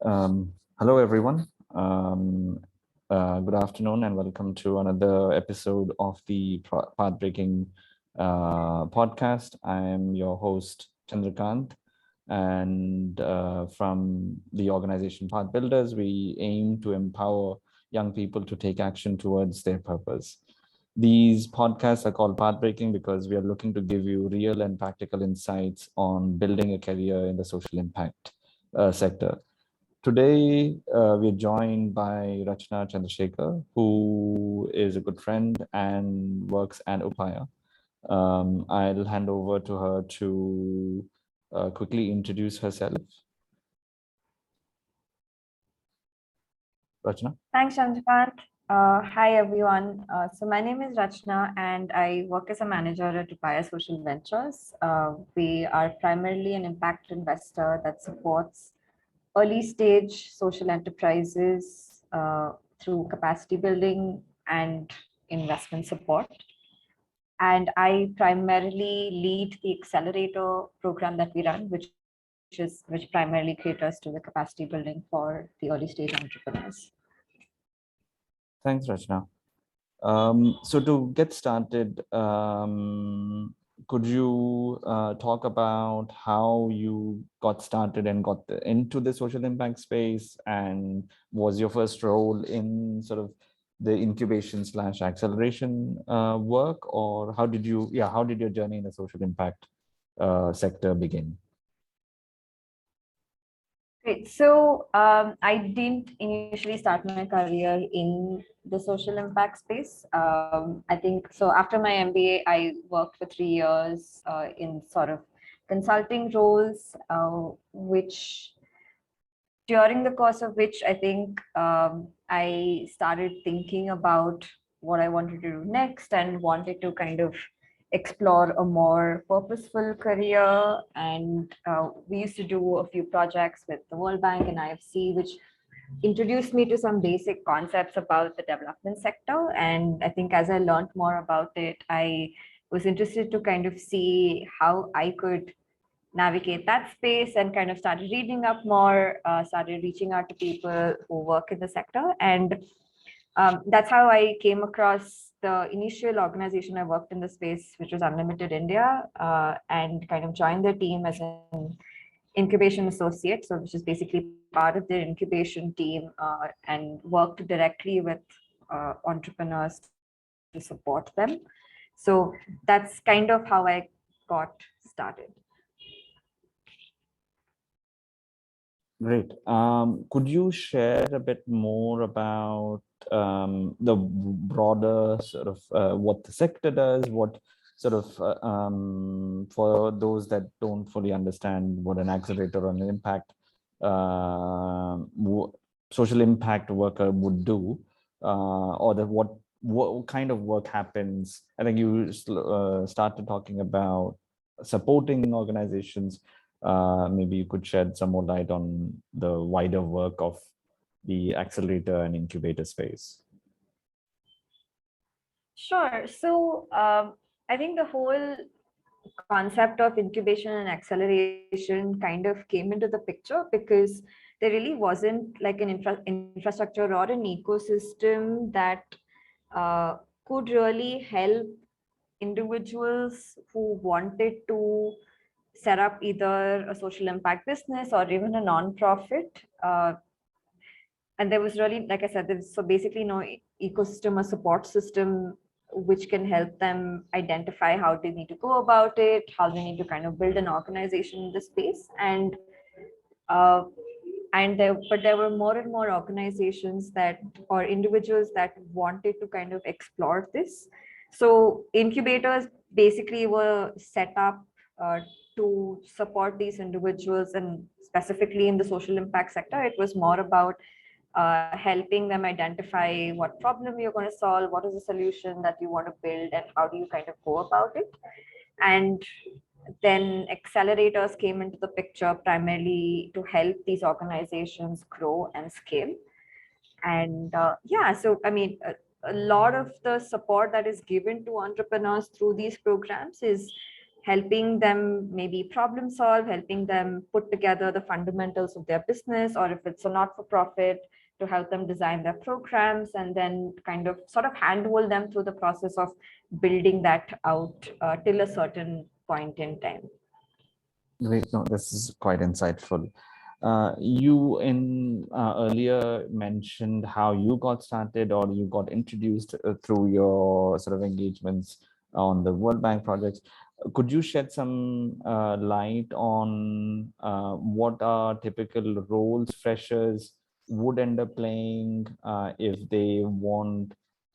Hello, everyone. Good afternoon, and welcome to another episode of the Pathbreaking podcast. I am your host, Chandrakant, and from the organization Path Builders, we aim to empower young people to take action towards their purpose. These podcasts are called Pathbreaking because we are looking to give you real and practical insights on building a career in the social impact sector. Today, we're joined by Rachna Chandrashekar, who is a good friend and works at Upaya. I'll hand over to her to quickly introduce herself. Rachna? Thanks, Chandrakant. Hi, everyone. So my name is Rachna, and I work as a manager at Upaya Social Ventures. We are primarily an impact investor that supports early stage social enterprises through capacity building and investment support. And I primarily lead the Accelerator program that we run, which primarily caters to the capacity building for the early stage entrepreneurs. Thanks, Rachna. So to get started, could you talk about how you got started and got into the social impact space, and was your first role in sort of the incubation / acceleration work, or how did your journey in the social impact sector begin? Great. So I didn't initially start my career in the social impact space. I think so. After my MBA, I worked for 3 years in sort of consulting roles, which during the course of which I think I started thinking about what I wanted to do next and wanted to kind of explore a more purposeful career. And we used to do a few projects with the World Bank and IFC, which introduced me to some basic concepts about the development sector. And I think as I learned more about it, I was interested to kind of see how I could navigate that space and kind of started reading up more, started reaching out to people who work in the sector. And that's how I came across the initial organization I worked in the space, which was Unlimited India, and kind of joined their team as an incubation associate, so which is basically part of their incubation team, and worked directly with entrepreneurs to support them. So that's kind of how I got started. Great. Could you share a bit more about the broader sort of what the sector does, what sort of for those that don't fully understand what an accelerator or an impact social impact worker would do, or what kind of work happens? I think you started talking about supporting organizations. Maybe you could shed some more light on the wider work of the accelerator and incubator space. Sure. So I think the whole concept of incubation and acceleration kind of came into the picture because there really wasn't like an infrastructure or an ecosystem that could really help individuals who wanted to set up either a social impact business or even a non-profit. And there was really, like I said, there's so basically no ecosystem or support system which can help them identify how they need to go about it, how they need to kind of build an organization in the space. Uh, but there were more and more organizations that or individuals that wanted to kind of explore this. So incubators basically were set up to support these individuals, and specifically in the social impact sector, it was more about helping them identify what problem you're going to solve, what is the solution that you want to build, and how do you kind of go about it. And then accelerators came into the picture primarily to help these organizations grow and scale. And so I mean, a lot of the support that is given to entrepreneurs through these programs is helping them maybe problem solve, helping them put together the fundamentals of their business, or if it's a not-for-profit, to help them design their programs, and then kind of sort of handhold them through the process of building that out till a certain point in time. Great. No, this is quite insightful. You in earlier mentioned how you got started or you got introduced through your sort of engagements on the World Bank projects. Could you shed some light on what are typical roles freshers would end up playing if they want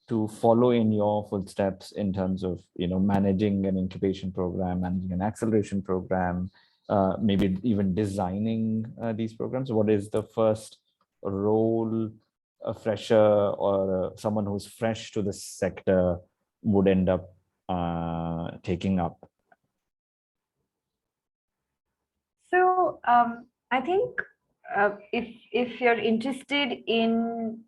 to follow in your footsteps in terms of, managing an incubation program, managing an acceleration program, maybe even designing these programs? What is the first role a fresher or someone who's fresh to the sector would end up taking up? So I think if you're interested in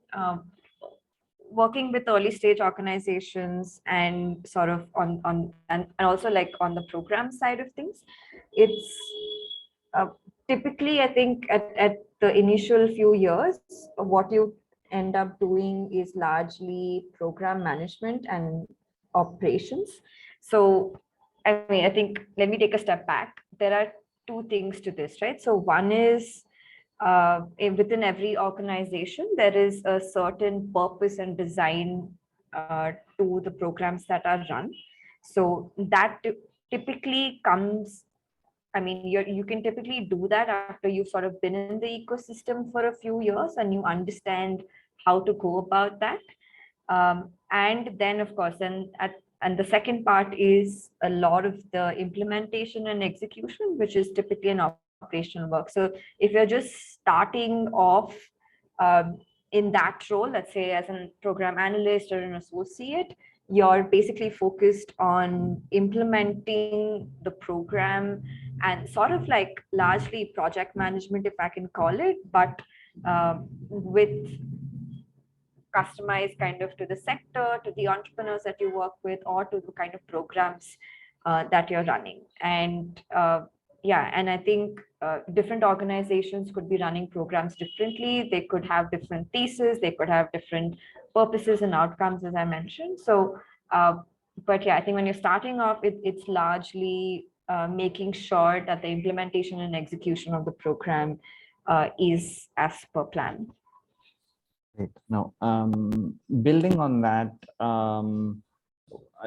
working with early stage organizations and sort of and also like on the program side of things, it's uh, typically, I think at the initial few years, what you end up doing is largely program management and operations. So I mean, I think, let me take a step back. There are two things to this, right? So one is within every organization, there is a certain purpose and design to the programs that are run. So that typically comes, I mean, you can typically do that after you've sort of been in the ecosystem for a few years and you understand how to go about that. And then, of course, and the second part is a lot of the implementation and execution, which is typically an operational work. So if you're just starting off in that role, let's say as a program analyst or an associate, you're basically focused on implementing the program and sort of like largely project management, if I can call it, but with customized kind of to the sector, to the entrepreneurs that you work with, or to the kind of programs that you're running. And yeah, and I think different organizations could be running programs differently. They could have different theses, they could have different purposes and outcomes, as I mentioned. So, but yeah, I think when you're starting off, it's largely making sure that the implementation and execution of the program is as per plan. Great. Now, building on that,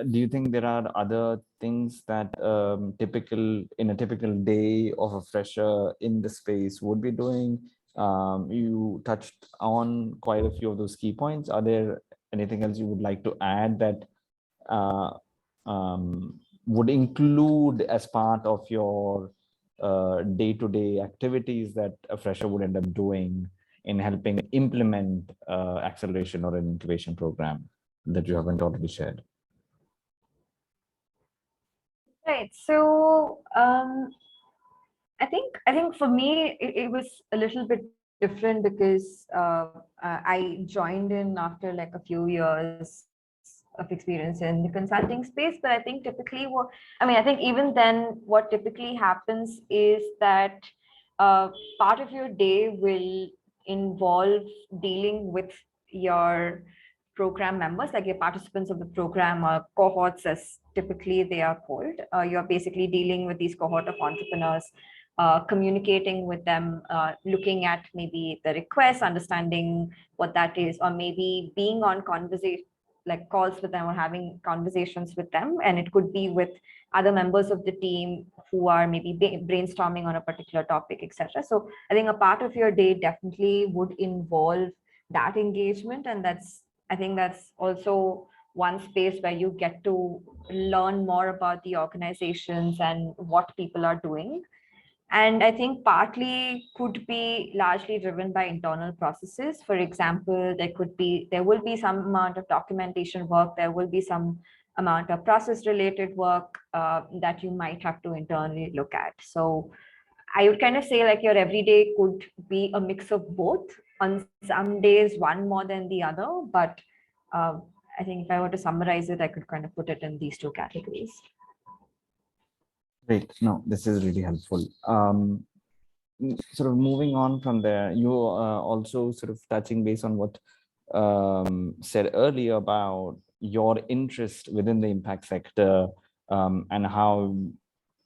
do you think there are other things that in a typical day of a fresher in the space would be doing? You touched on quite a few of those key points. Are there anything else you would like to add that uh, would include as part of your day-to-day activities that a fresher would end up doing in helping implement acceleration or an incubation program that you haven't already shared? Right. So I think for me it was a little bit different because I joined in after like a few years of experience in the consulting space. But I think typically I think even then what typically happens is that part of your day will involve dealing with your program members, like your participants of the program, or cohorts as typically they are called. You're basically dealing with these cohort of entrepreneurs, communicating with them, looking at maybe the request, understanding what that is, or maybe being on conversation, like calls with them or having conversations with them. And it could be with other members of the team who are maybe brainstorming on a particular topic, etc. So I think a part of your day definitely would involve that engagement. And I think that's also one space where you get to learn more about the organizations and what people are doing. And I think partly could be largely driven by internal processes. For example, there will be some amount of documentation work, there will be some amount of process related work that you might have to internally look at. So I would kind of say like your everyday could be a mix of both. On some days, one more than the other. But uh, I think if I were to summarize it, I could kind of put it in these two categories. Great. No, this is really helpful. Sort of moving on from there, you also sort of touching base on what said earlier about your interest within the impact sector, and how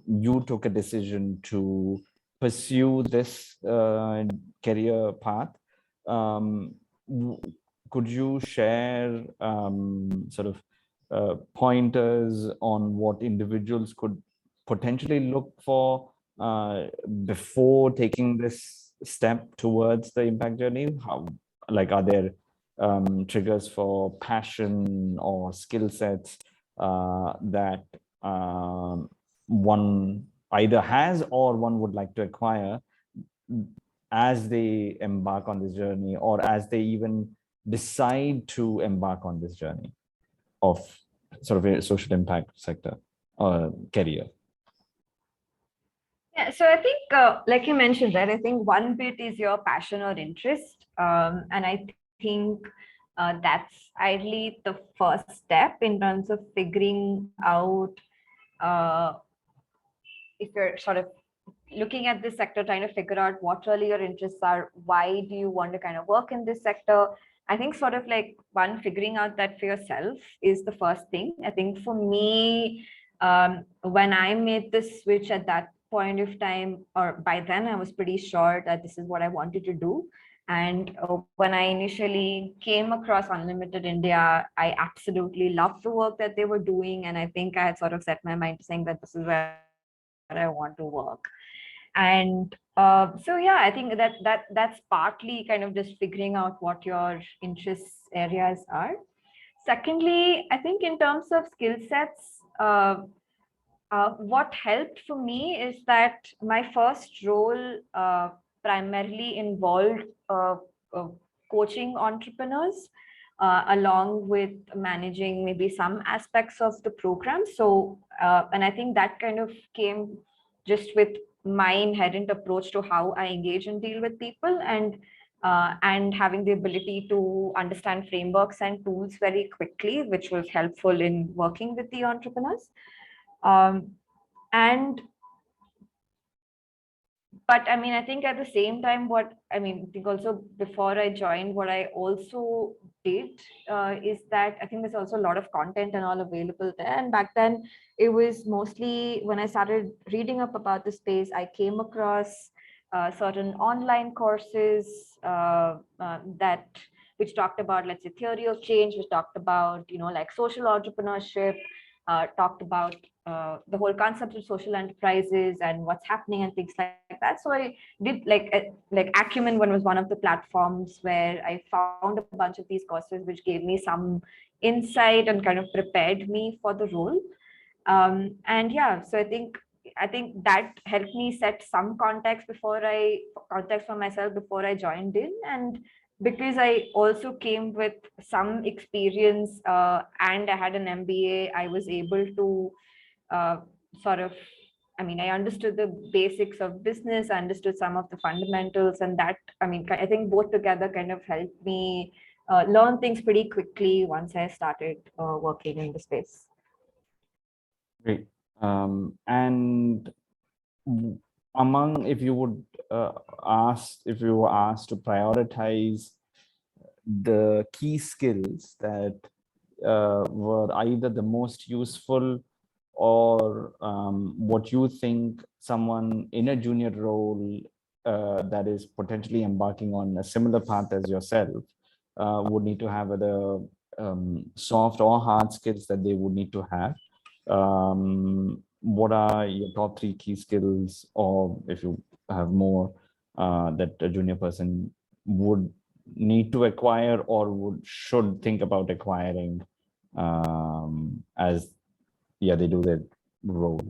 you took a decision to pursue this career path. Um, could you share sort of pointers on what individuals could potentially look for before taking this step towards the impact journey? How, like, are there triggers for passion or skill sets that one either has or one would like to acquire as they embark on this journey, or as they even decide to embark on this journey of sort of a social impact sector career? Yeah, so I think, like you mentioned, right, I think one bit is your passion or interest. And I think that's ideally the first step in terms of figuring out uh, if you're sort of looking at this sector, trying to figure out what really your interests are, why do you want to kind of work in this sector? I think sort of like one, figuring out that for yourself is the first thing. I think for me, when I made this switch at that point of time, or by then, I was pretty sure that this is what I wanted to do. And when I initially came across Unlimited India, I absolutely loved the work that they were doing. And I think I had sort of set my mind to saying that this is where I want to work. And so yeah, I think that's partly kind of just figuring out what your interest areas are. Secondly, I think in terms of skill sets, what helped for me is that my first role primarily involved uh, coaching entrepreneurs, along with managing maybe some aspects of the program. So, and I think that kind of came just with my inherent approach to how I engage and deal with people, and having the ability to understand frameworks and tools very quickly, which was helpful in working with the entrepreneurs. Um, and but I mean, I think at the same time, what I mean, I think also before I joined, what I also did is that I think there's also a lot of content and all available there. And back then, it was mostly when I started reading up about the space, I came across certain online courses that which talked about, let's say, theory of change, which talked about, like social entrepreneurship, talked about the whole concept of social enterprises and what's happening and things like that. So I did like Acumen one was one of the platforms where I found a bunch of these courses, which gave me some insight and kind of prepared me for the role. And yeah, so I think that helped me set some context for myself before I joined in. And because I also came with some experience, and I had an MBA, I was able to uh, sort of, I mean, I understood the basics of business, I understood some of the fundamentals, and that, I mean, I think both together kind of helped me learn things pretty quickly once I started working in the space. Great. And among, if you would if you were asked to prioritize the key skills that were either the most useful, or what you think someone in a junior role that is potentially embarking on a similar path as yourself would need to have, whether soft or hard skills that they would need to have, what are your top three key skills, or if you have more, that a junior person would need to acquire or should think about acquiring as they do their role?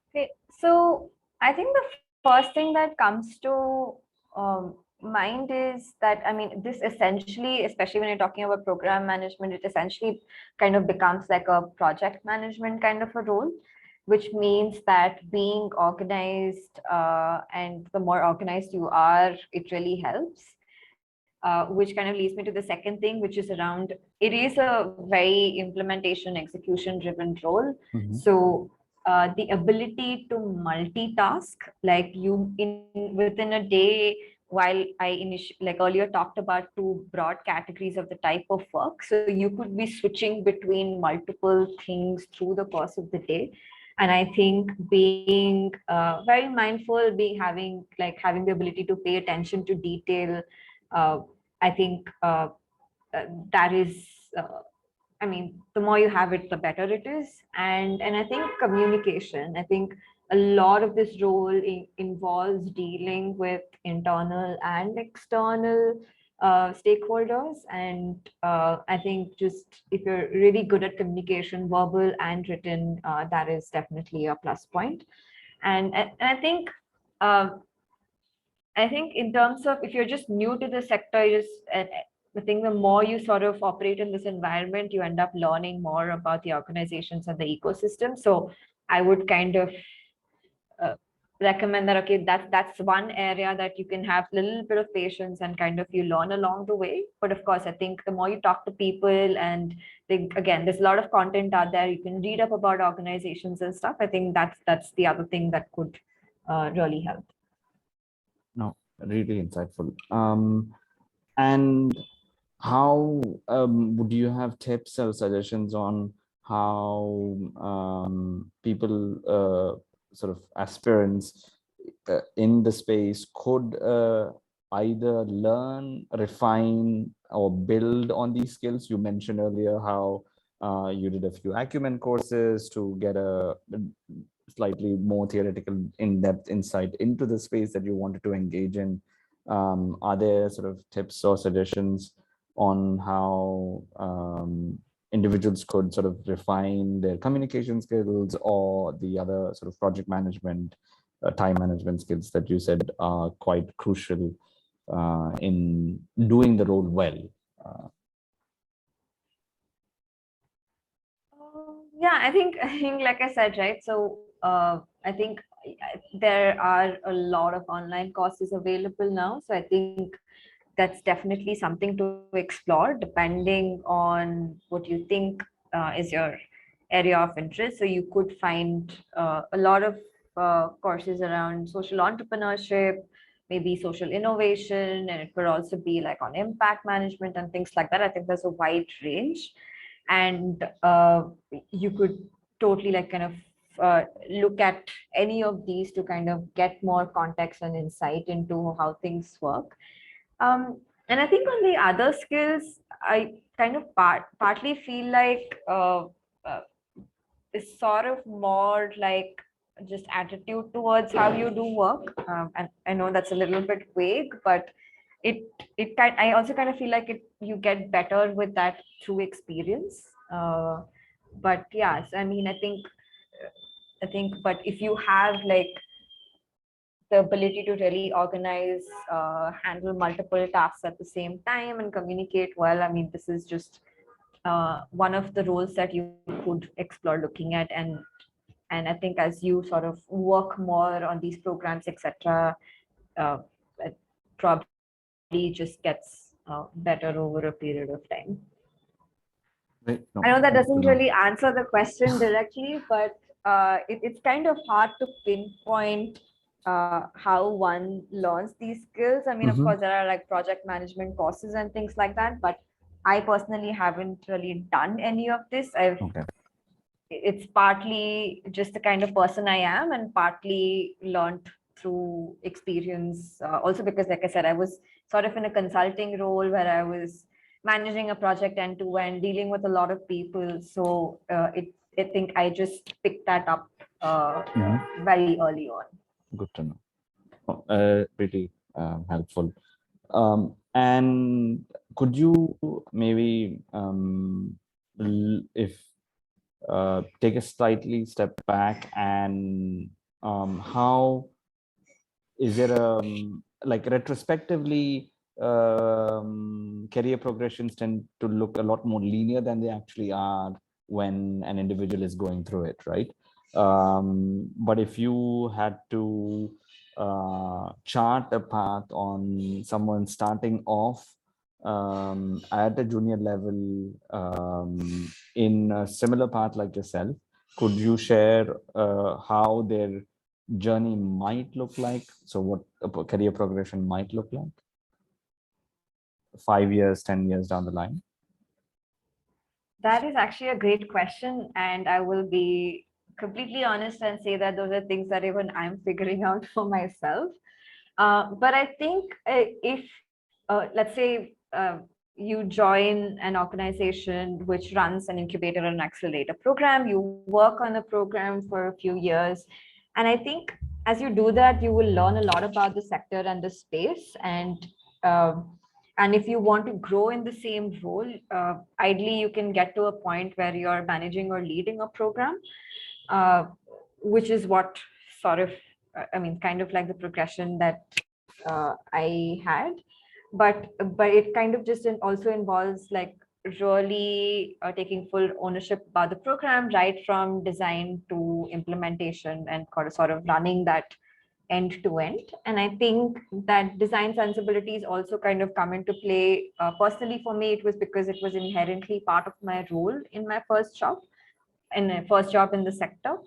Okay, so I think the first thing that comes to mind is that, I mean, this essentially, especially when you're talking about program management, it essentially kind of becomes like a project management kind of a role, which means that being organized, and the more organized you are, it really helps. Which kind of leads me to the second thing, which is around, it is a very implementation execution driven role. Mhm. So the ability to multitask, like you in within a day. While like earlier talked about two broad categories of the type of work, so you could be switching between multiple things through the course of the day. And I think being very mindful, being having the ability to pay attention to detail, uh, I think that is I mean, the more you have it, the better it is. And I think communication. I think a lot of this role involves dealing with internal and external stakeholders. And I think just if you're really good at communication, verbal and written, that is definitely a plus point. And um, I think in terms of if you're just new to the sector, I think the more you sort of operate in this environment, you end up learning more about the organizations and the ecosystem. So I would kind of uh, recommend that, okay, that's one area that you can have a little bit of patience and kind of you learn along the way. But of course, I think the more you talk to people and again, there's a lot of content out there. You can read up about organizations and stuff. I think that's the other thing that could really help. No, really insightful. And how would you have tips or suggestions on how people, sort of aspirants in the space, could either learn, refine, or build on these skills? You mentioned earlier how you did a few acumen courses to get a slightly more theoretical, in-depth insight into the space that you wanted to engage in. Are there sort of tips or suggestions on how individuals could sort of refine their communication skills or the other sort of project management, time management skills that you said are quite crucial in doing the role well? Uh, Yeah, I think like I said, right? So I think there are a lot of online courses available now. So I think that's definitely something to explore depending on what you think is your area of interest. So you could find a lot of courses around social entrepreneurship, maybe social innovation, and it could also be like on impact management and things like that. I think there's a wide range, and you could totally like kind of look at any of these to kind of get more context and insight into how things work. And I think on the other skills, I kind of partly feel like uh, it's sort of more like just attitude towards how you do work. And I know that's a little bit vague, but it I also kind of feel like you get better with that through experience. But yes, I mean, but if you have like the ability to really organize, handle multiple tasks at the same time and communicate well, I mean, this is just one of the roles that you could explore looking at. And I think as you sort of work more on these programs, etc., it probably just gets better over a period of time. Right. I No, know that good to doesn't know. really answer the question directly, but it's kind of hard to pinpoint how one learns these skills. I mean, of Mhm. course, there are like project management courses and things like that, but I personally haven't really done any of this. Okay. It's partly just the kind of person I am, and partly learned through experience. Also, because, like I said, I was sort of in a consulting role where I was managing a project end to end, dealing with a lot of people. So I think I just picked that up Mhm. very early on. Good to know. Oh, pretty helpful. And could you maybe, if take a slightly step back, and how is there like retrospectively, career progressions tend to look a lot more linear than they actually are when an individual is going through it, right? But if you had to chart a path on someone starting off at a junior level, in a similar path like yourself, Could you share how their journey might look like? So what a career progression might look like 5 years, 10 years down the line? That is actually a great question, and I will be completely honest and say that those are things that even I'm figuring out for myself. But I think if, let's say, you join an organization which runs an incubator and accelerator program, you work on the program for a few years. And I think as you do that, you will learn a lot about the sector and the space. And if you want to grow in the same role, ideally you can get to a point where you're managing or leading a program, uh, which is what sort of, I mean, kind of like the progression that I had, but it kind of just also involves like really taking full ownership about the program, right from design to implementation, and sort of running that end to end. And I think that design sensibilities also kind of come into play. Personally, for me, it was because it was inherently part of my role in my first job in the sector.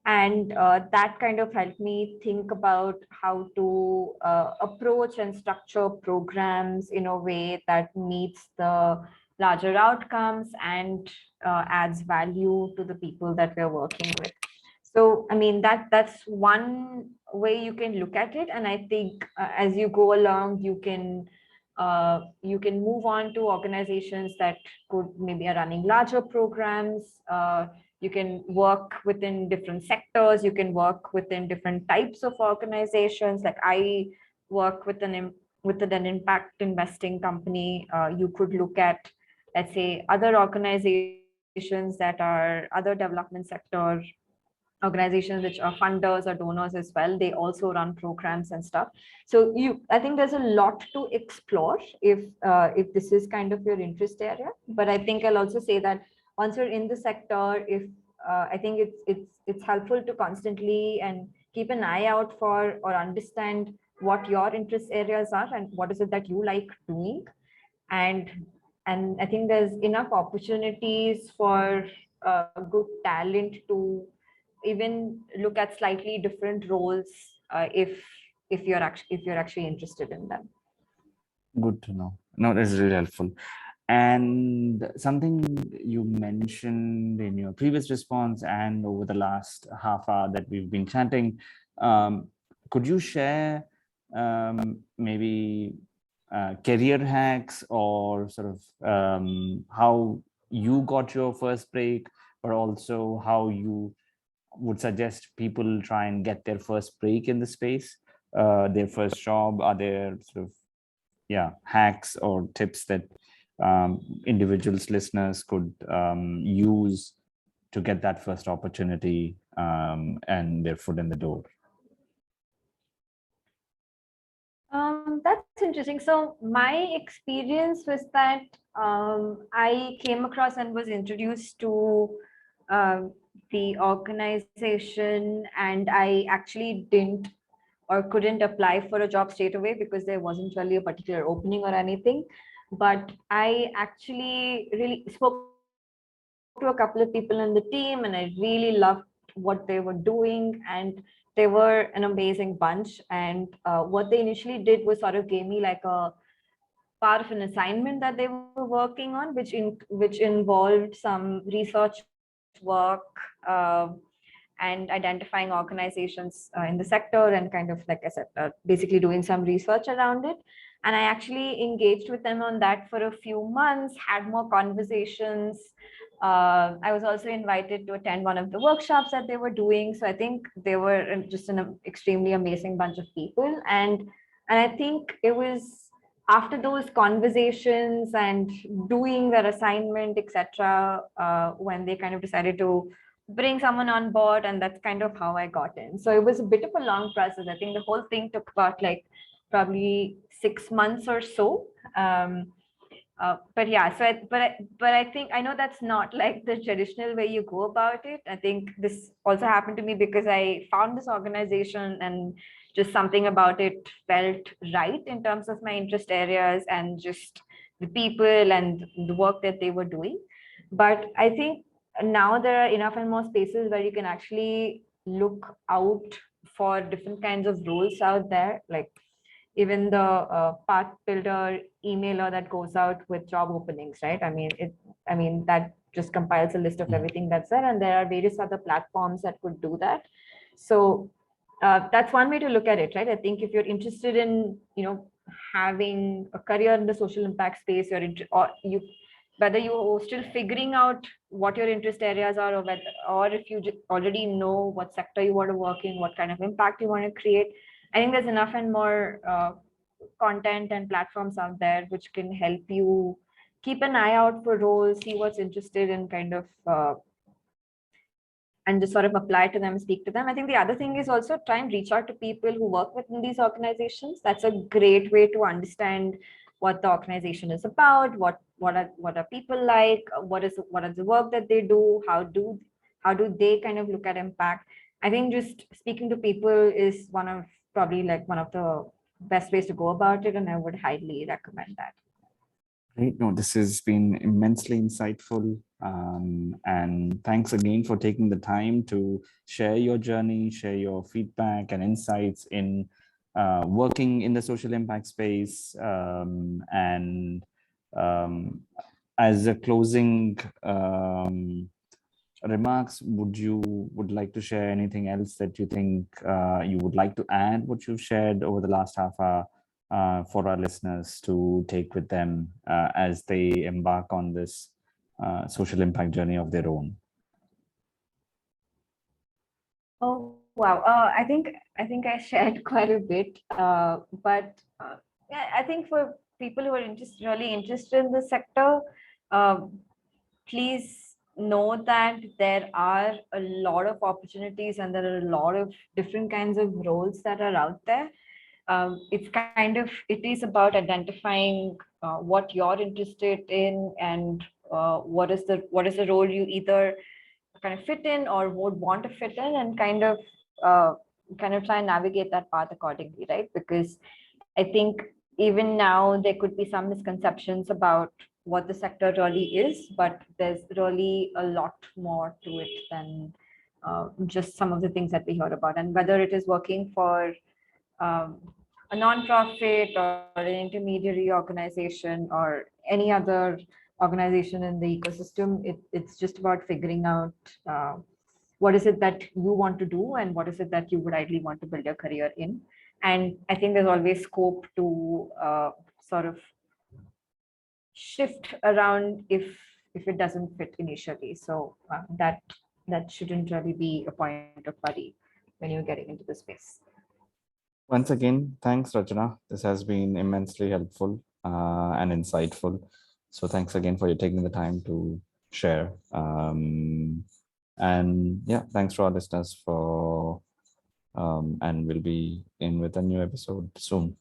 And that kind of helped me think about how to approach and structure programs in a way that meets the larger outcomes and adds value to the people that we're working with. So I mean, that's one way you can look at it. And I think as you go along, you can move on to organizations that could maybe are running larger programs. You can work within different sectors. You can work within different types of organizations. Like I work with within an impact investing company. You could look at, let's say, other organizations that are other development sector organizations which are funders or donors as well. They also run programs and stuff. So I think there's a lot to explore if this is kind of your interest area. But I think I'll also say that once you're in the sector, if I think it's helpful to constantly and keep an eye out for or understand what your interest areas are and what is it that you like doing. And and I think there's enough opportunities for good talent to even look at slightly different roles, if you're actually interested in them. Good to know. No, that's really helpful. And something you mentioned in your previous response and over the last half hour that we've been chatting, could you share maybe career hacks or sort of how you got your first break, but also how you would suggest people try and get their first break in the space, their first job? Are there sort of hacks or tips that individuals, listeners could use to get that first opportunity and their foot in the door? That's interesting. So my experience was that I came across and was introduced to the organization, and I actually didn't or couldn't apply for a job straight away because there wasn't really a particular opening or anything. But I actually really spoke to a couple of people in the team, and I really loved what they were doing. And they were an amazing bunch. And what they initially did was sort of gave me like a part of an assignment that they were working on, which involved some research work, and identifying organizations in the sector, and kind of, like I said, basically doing some research around it. And I actually engaged with them on that for a few months, had more conversations. I was also invited to attend one of the workshops that they were doing. So I think they were just an extremely amazing bunch of people. And I think it was after those conversations and doing their assignment, etc., when they kind of decided to bring someone on board, and that's kind of how I got in. So it was a bit of a long process. I think the whole thing took about like probably 6 months or so. But yeah, so but I think I know that's not like the traditional way you go about it. I think this also happened to me because I found this organization, and just something about it felt right in terms of my interest areas and just the people and the work that they were doing. But I think now there are enough and more spaces where you can actually look out for different kinds of roles out there, like even the path builder emailer that goes out with job openings, right? I mean that just compiles a list of everything that's there, and there are various other platforms that could do that. So that's one way to look at it, right? I think if you're interested in, having a career in the social impact space, or you, whether you're still figuring out what your interest areas are, or whether, or if you already know what sector you want to work in, what kind of impact you want to create, I think there's enough and more content and platforms out there which can help you keep an eye out for roles, see what's interested in, kind of and just sort of apply to them, speak to them. I think the other thing is also try and reach out to people who work within these organizations. That's a great way to understand what the organization is about, what are people like, what is the work that they do, how do they kind of look at impact. I think just speaking to people is probably like one of the best ways to go about it, and I would highly recommend that. Great. No, this has been immensely insightful. And thanks again for taking the time to share your journey, share your feedback and insights in working in the social impact space. And as a closing remarks, would like to share anything else that you think you would like to add, what you've shared over the last half hour, for our listeners to take with them as they embark on this social impact journey of their own? Oh wow! I think I shared quite a bit, but yeah, I think for people who are really interested in the sector, uh, please know that there are a lot of opportunities and there are a lot of different kinds of roles that are out there. It is about identifying what you're interested in, and what is the role you either kind of fit in or would want to fit in, and uh, kind of try and navigate that path accordingly, right? Because I think even now there could be some misconceptions about what the sector really is, but there's really a lot more to it than just some of the things that we heard about. And whether it is working for um, a non-profit or an intermediary organization or any other organization in the ecosystem, it's just about figuring out what is it that you want to do and what is it that you would ideally want to build your career in. And I think there's always scope to sort of shift around if it doesn't fit initially. So that shouldn't really be a point of worry when you're getting into the space. Once again, thanks, Rachna. This has been immensely helpful and insightful. So thanks again for you taking the time to share. And yeah, thanks to our listeners for, and we'll be in with a new episode soon.